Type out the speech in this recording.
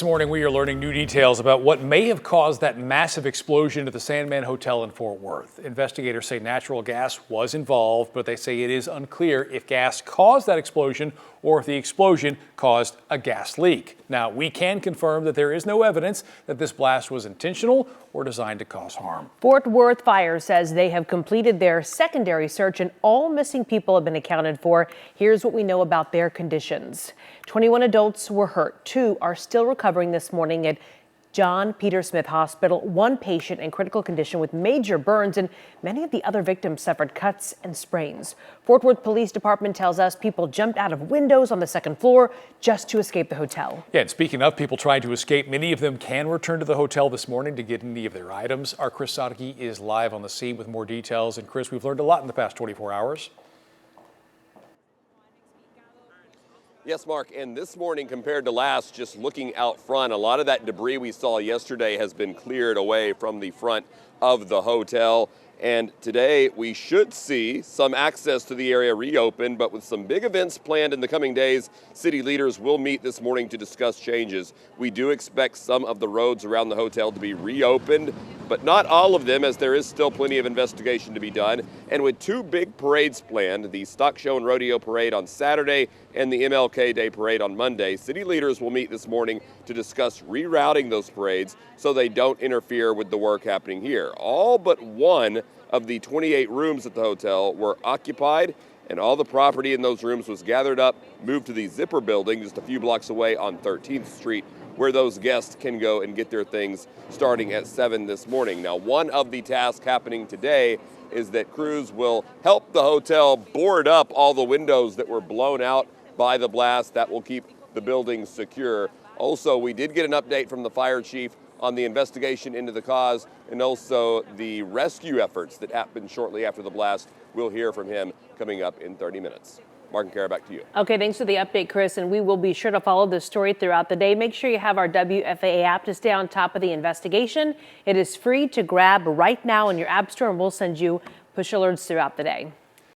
This morning, we are learning new details about what may have caused that massive explosion at the Sandman Hotel in Fort Worth. Investigators say natural gas was involved, but they say it is unclear if gas caused that explosion or if the explosion caused a gas leak. Now, we can confirm that there is no evidence that this blast was intentional or designed to cause harm. Fort Worth Fire says they have completed their secondary search and all missing people have been accounted for. Here's what we know about their conditions. 21 adults were hurt. 2 are still recovering this morning at John Peter Smith Hospital. 1 patient in critical condition with major burns, and many of the other victims suffered cuts and sprains. Fort Worth Police Department tells us people jumped out of windows on the 2nd floor just to escape the hotel. Yeah, and speaking of people trying to escape, many of them can return to the hotel this morning to get any of their items. Our Chris Sadecki is live on the scene with more details. And Chris, we've learned a lot in the past 24 hours. Yes, Mark, and this morning compared to last, just looking out front, a lot of that debris we saw yesterday has been cleared away from the front of the hotel. And today we should see some access to the area reopened, but with some big events planned in the coming days, city leaders will meet this morning to discuss changes. We do expect some of the roads around the hotel to be reopened, but not all of them, as there is still plenty of investigation to be done. And with 2 big parades planned, the Stock Show and Rodeo Parade on Saturday and the MLK Day Parade on Monday, city leaders will meet this morning to discuss rerouting those parades so they don't interfere with the work happening here. All but 1 of the 28 rooms at the hotel were occupied, and all the property in those rooms was gathered up, moved to the Zipper building just a few blocks away on 13th Street, where those guests can go and get their things starting at 7 this morning. Now, one of the tasks happening today is that crews will help the hotel board up all the windows that were blown out by the blast. That will keep the building secure. Also, we did get an update from the fire chief on the investigation into the cause and also the rescue efforts that happened shortly after the blast. We'll hear from him coming up in 30 minutes. Mark and Kara, back to you. Okay, thanks for the update, Chris, and we will be sure to follow this story throughout the day. Make sure you have our WFAA app to stay on top of the investigation. It is free to grab right now in your app store, and we'll send you push alerts throughout the day.